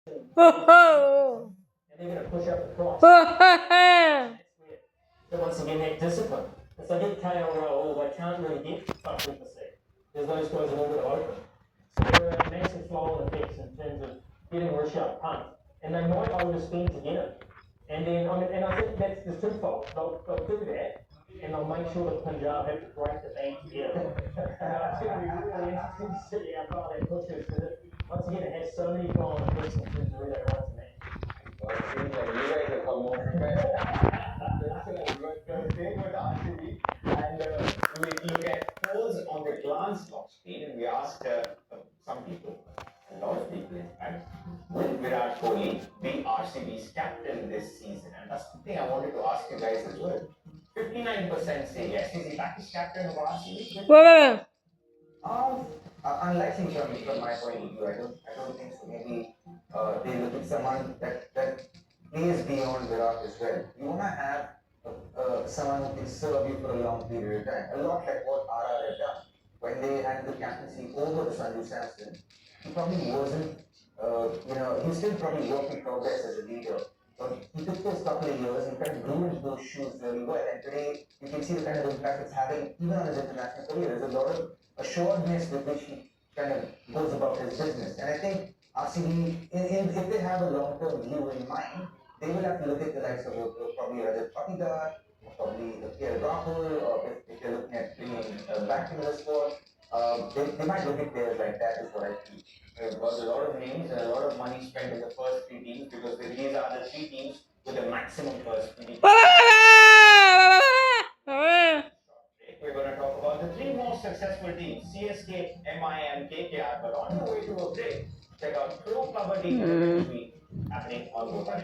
Oh, and they're going to push up the price. oh. So once again, that discipline. If they get KO or they can't really get plus 2%, because those guys are all going to open. So there are massive flow-on effects in terms of getting Rishabh punt, and they might overspend to get it. And then, and I think that's the twofold. They'll do that, and they'll make sure that Punjab have to break the bank to get it. It's going to be really interesting to see how far that pushes, because once again, it has so many flow-on effects in terms of where they run to match. Well, it seems like you guys are more prepared. But same with RCB, and we look at polls on the glance lock speed, and we asked some people, a lot of people in fact, will Virat Kohli be RCB's captain this season? And that's something I wanted to ask you guys as well. 59% say yes. Is he back as captain of RCB? Whoa. Um, Unlikely from my point of view. I don't think so. Maybe they look at someone that plays beyond Virat as well. You wanna have someone who can serve you for a long period of time. A lot like what RR had done when they handed the captaincy over to Sanju Samson. He probably wasn't. He's still probably work in progress as a leader. But he took those couple of years and kind of grew into those shoes really well. And today you can see the kind of impact it's having even on his international career. There's a lot of assuredness with which he kind of goes about his business. And I think RCB, if they have a long-term view in mind, they will have to look at the likes of probably Rajat Patidar, or probably KL Rahul, or if they're looking at bringing back into the squad, they might look at players like that, is what I feel. There was a lot of names and a lot of money spent in the first three teams because these are the three teams with the maximum first three. We're going to talk about the three most successful teams CSK, MI, and KKR. But on the way to a break, check out Pro Kabaddi Revenge Week happening on Bhopal.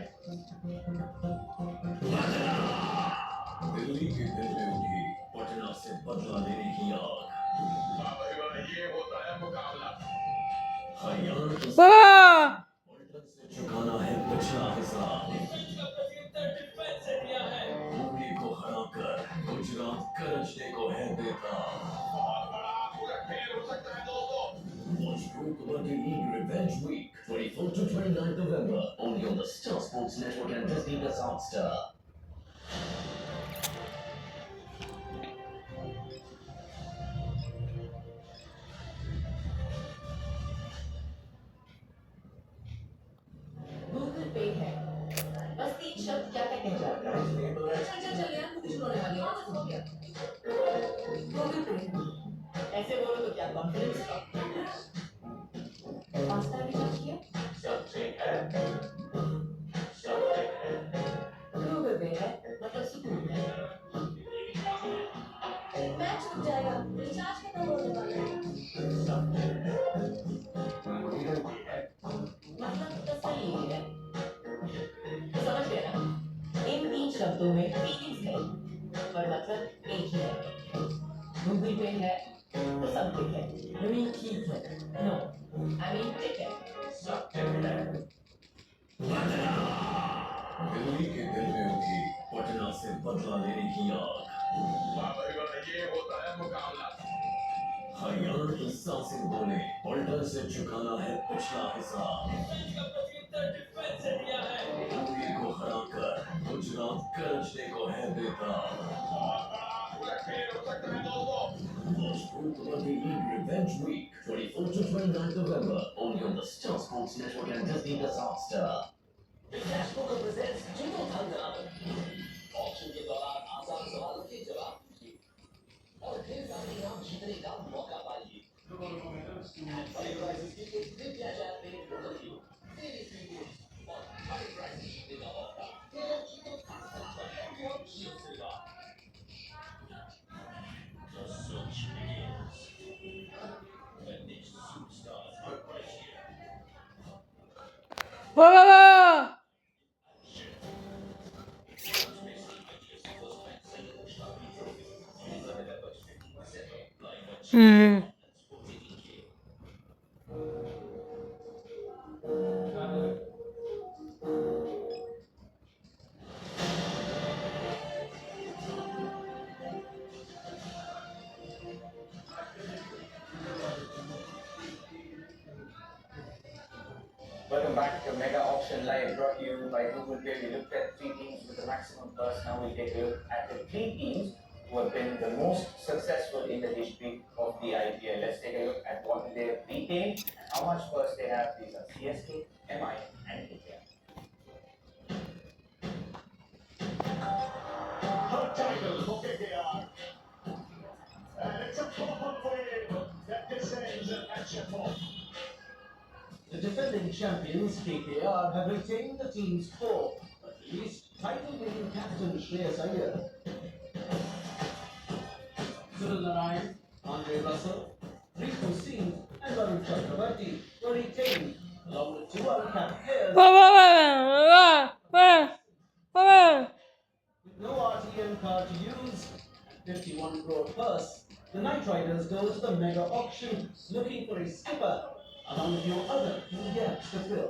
Delhi के दिल में उठी पटना से बदला लेने की आग ये होता है मुकाबला हरियाणा की पलटन से चुकाना है पिछला हिसाब मुंबई को हराकर गुजरात करंजने को है बेताब बहुत बड़ा पूरा खेल हो सकता है दोस्तों Watch Pro Kabaddi League Revenge Week 24th to 29th November only on the Star Sports Network and Disney Plus Hotstar. Google पे है बस तीन शब्द क्या कहते हैं चल चल यार कुछ होने वाली है हो गया गूगल पे ऐसे बोलो तो क्या कॉन्फिडेंस का पास्ता भी चाहिए गूगल पे है मतलब सुकून है मैच रुक जाएगा रिचार्ज खत्म होने वाला है मतलब तसल्ली है समझ गए ना इन तीन शब्दों में फीलिंग्स है पर मतलब एक ही है गूगल पे है तो सब ठीक है I mean ठीक है नो I mean ठीक है सब ठीक है दिल्ली के दिल में उठी पटना से बदला लेने की आग ये होता है मुकाबला हरियाणा की सांसें बोले पलटन से चुकाना है पिछला हिसाब मुंबई को हराकर गुजरात करंजने को है बेताब Watch Pro Kabaddi League Revenge Week 24th to 29th November only on the Star Sports Network and Disney Plus Hotstar. विकास को प्रेजेंट्स जुनून हंगामा ऑप्शन के दौरान आसान सवालों के जवाब दीजिए और फिर काफी इनाम जीतने का मौका पाइए बड़े प्राइजेस के लिए दिव्या ऐप में बदलिए तेरी फील्ड और बड़े प्राइजेस जीतने का मौका केवल जीतो खास पर और जियो सेवा The search begins when these superstars are right here. Whoa. Hmm. Welcome back to Mega Auction Live, brought to you by Google Pay. We looked at 3 teams with the maximum purse. Now we'll take a look at the 3 teams who have been the most successful in the history of the IPL. Let's take a look at what they have retained and how much purse they have. These are CSK, MI, and KKR. Hot tackle for KKR. And it's a proper play that descends at Chapel. The defending champions KKR have retained the team's core, but released title-winning captain Shreyas Iyer. Sunil Narayan, Andre Russell, Ritu Singh, and Varun Chakravarti were retained, along with 2 uncapped players. With no RTM card to use and 51 crore purse, the Knight Riders go to the mega auction looking for a skipper, along with your other key gaps to fill.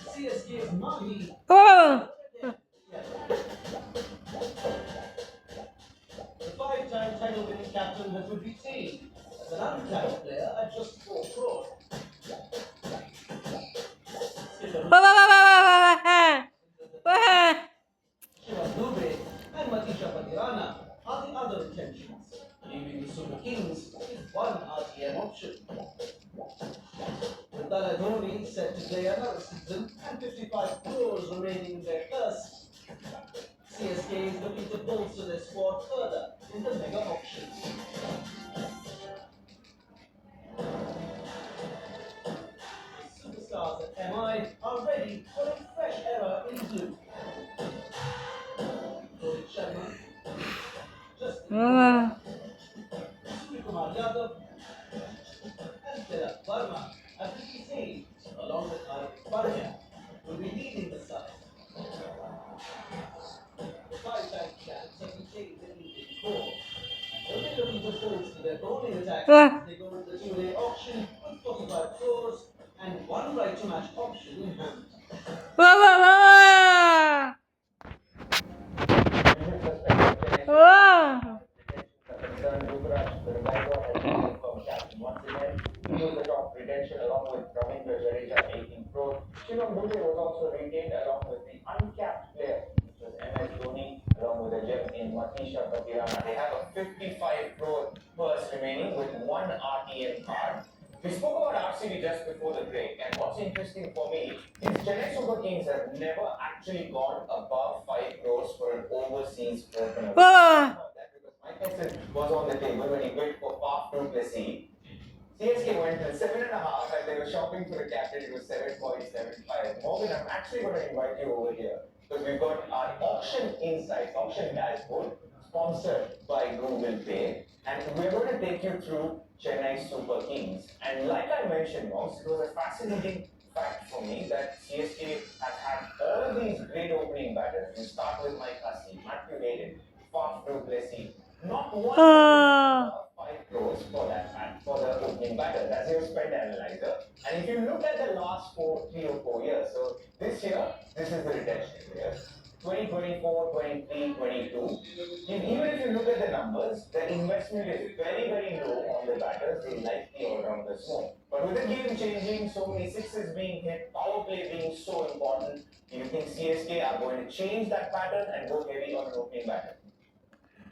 CSK's Mahi. The 5-time title-winning captain has been retained as an uncapped player at just 4 crore. Shiva Dubey and Matisha Patirana are the other intentions, leaving the Super Kings with 1 RTM option. With Tala Dhoni set to play another season and 55 crores remaining in their purse, CSK is looking to bolster their squad further in the mega auction. The superstars at MI are ready for a fresh era in blue. Rohit Sharma, Justin Suryakumar Yadav, and Tilak Verma have been retained, along with Hardik Pandya, who will be leading the side. The 5-time champs have retained the Indian core, and they'll be looking to bolster their bowling attack as they go into the 2-day auction with 45 crores and 1 right to match option in hand. He was the top retention along with Ravindra Jadeja, 18 crore. Shivam Dubey was also retained along with the uncapped player, which was MS Dhoni, along with the gem in Matisha Patirana. They have a 55 crore purse remaining with 1 RTM card. We spoke about RCB just before the break, and what's interesting for me is Chennai Super Kings have never actually gone above 5 crores for an overseas opener. Because Mike Tyson was on the table when he bid for Faf du Plessis. CSK went to 7.5 and they were shopping for the captain. It was 7.75. Morgan, I'm actually going to invite you over here because we've got our auction insights, auction dashboard, sponsored by Google Pay, and we're going to take you through Chennai Super Kings. And like I mentioned, Mox, it was a fascinating fact for me that CSK has had all of these great opening batters. You start with Mike Hussey, Matthew Hayden, Faf du Plessis. Not one 5 crores for that fact, for the opening batter. That's your spend analyzer. And if you look at the last 3 or 4 years, so this year, this is the retention year. 2024, 23, 22. Even if you look at the numbers, the investment is very, very low on the batters. They like the all-rounders more. But with the game changing, so many sixes being hit, power play being so important, do you think CSK are going to change that pattern and go heavy on an opening batter?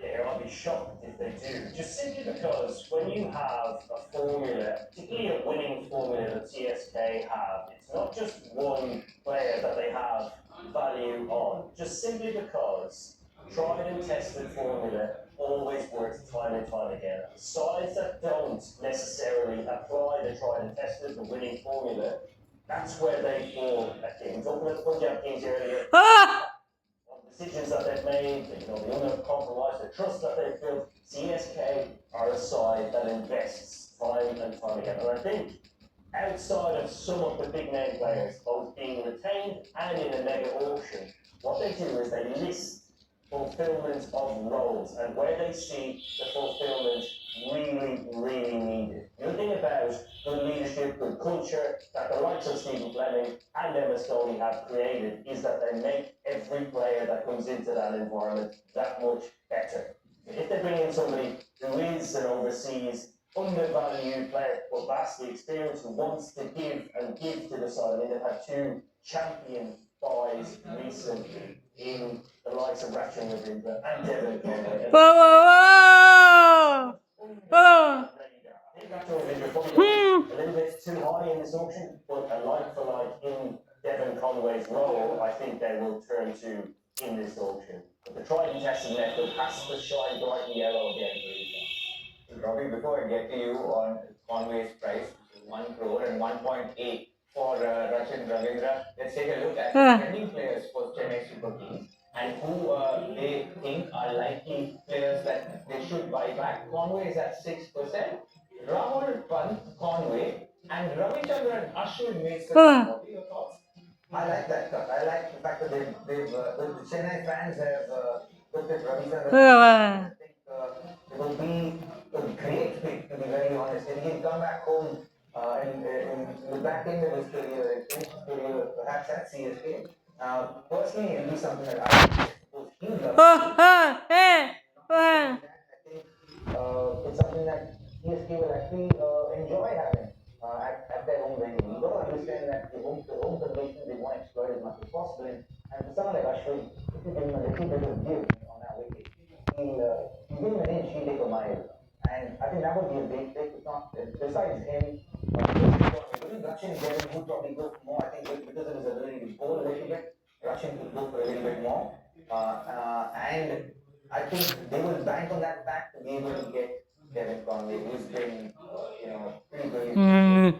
Yeah, I'd be shocked if they do. Just simply because when you have a formula, particularly a winning formula that CSK have, it's not just one player that they have value on. Just simply because tried and tested formula always works time and time again. Sides that don't necessarily apply the tried and tested, the winning formula, that's where they fall, I think. We talked about the Punjab Kings earlier. Decisions that they've made, the compromise, the trust that they've built. CSK are a side that invests time and time again. And I think outside of some of the big name players, both being retained and in a mega auction, what they do is they list fulfillment of roles and where they see the fulfillment really, really needed. The other thing about good leadership, good culture that the likes of Stephen Fleming and Emma Stoney have created is that they make every player that comes into that environment that much better. If they bring in somebody who is an overseas undervalued player, but vastly experienced, who wants to give and give to the side. I mean, they've had two champion buys recently in the likes of Ratchet and Devon Conway. Whoa, whoa, whoa! I think Ratchet and probably a little bit too high in this auction, but a like for like in Devon Conway's role, I think they will turn to in this auction. But the tried and tested method has to shine bright yellow again, please. Robbie, before I get to you on Conway's price, which is 1 crore and 1.8 for Rachin Ravindra, let's take a look at the trending players for Chennai Super Kings and who they think are likely players that they should buy back. Conway is at 6%, Rahul Pant, Conway, and Ravichandran Ashwin Mason. What are your thoughts? I like that cut. I like the fact that the Chennai fans have looked at Ravichandran. I think it will be a great pick, to be very honest. And he'll come back home in the back end of his career, finish his career, perhaps at CSK. Personally, it'll be something that I suppose he loves. I think it's something that CSK will actually enjoy having at their home venue. You got to understand that the home conditions they want to exploit as much as possible. And for someone like Ashwin, if you give him a little bit of give on that wicket, you give him an inch, he'll take a mile. And I think that would be a big pick. It's not, besides him, Rachin Devon would probably go for more. I think because of his ability to bowl a little bit, Rachin could go for a little bit more. And I think they will bank on that fact to be able to get Devon Conway, who's been, pretty brilliant.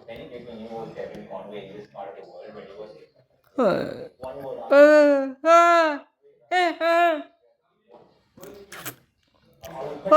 Many people knew Devon Conway in this part of the world when he was one more round.